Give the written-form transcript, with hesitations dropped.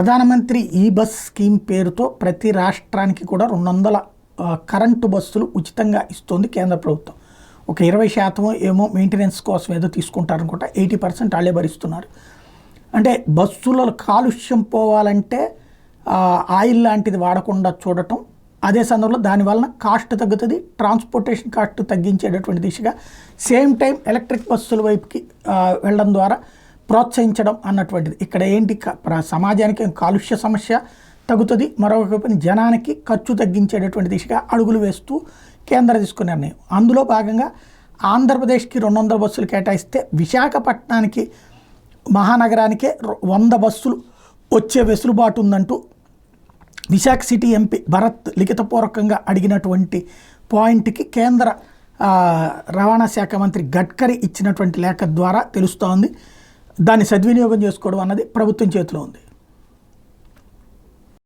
ప్రధానమంత్రి ఈ bus scheme పేరుతో ప్రతి రాష్ట్రానికి కూడా 200 కరెంటు బస్సులు ఉచితంగా ఇస్తోంది కేంద్ర ప్రభుత్వం. ఒక 20% ఏమో మెయింటెనెన్స్ కోసం ఏదో తీసుకుంటారనుకుంటా, 80% వాళ్ళే భరిస్తున్నారు. అంటే బస్సులలో కాలుష్యం పోవాలంటే ఆయిల్ లాంటిది వాడకుండా చూడటం, అదే సందర్భంలో దానివలన కాస్ట్ తగ్గుతుంది, ట్రాన్స్పోర్టేషన్ కాస్ట్ తగ్గించేటటువంటి దిశగా సేమ్ టైం ఎలక్ట్రిక్ బస్సుల వైపుకి వెళ్ళడం ద్వారా ప్రోత్సహించడం అన్నటువంటిది. ఇక్కడ ఏంటి, సమాజానికి కాలుష్య సమస్య తగ్గుతుంది, మరొక జనానికి ఖర్చు తగ్గించేటటువంటి దిశగా అడుగులు వేస్తూ కేంద్రం తీసుకునే నిర్ణయం. అందులో భాగంగా ఆంధ్రప్రదేశ్కి 200 బస్సులు కేటాయిస్తే విశాఖపట్నానికి మహానగరానికే 100 బస్సులు వచ్చే వెసులుబాటు ఉందంటూ విశాఖ సిటీ ఎంపీ భరత్ లిఖితపూర్వకంగా అడిగినటువంటి పాయింట్కి కేంద్ర రవాణా శాఖ మంత్రి గడ్కరీ ఇచ్చినటువంటి లేఖ ద్వారా తెలుస్తోంది. దాన్ని సద్వినియోగం చేసుకోవడం అన్నది ప్రభుత్వం చేతిలో ఉంది.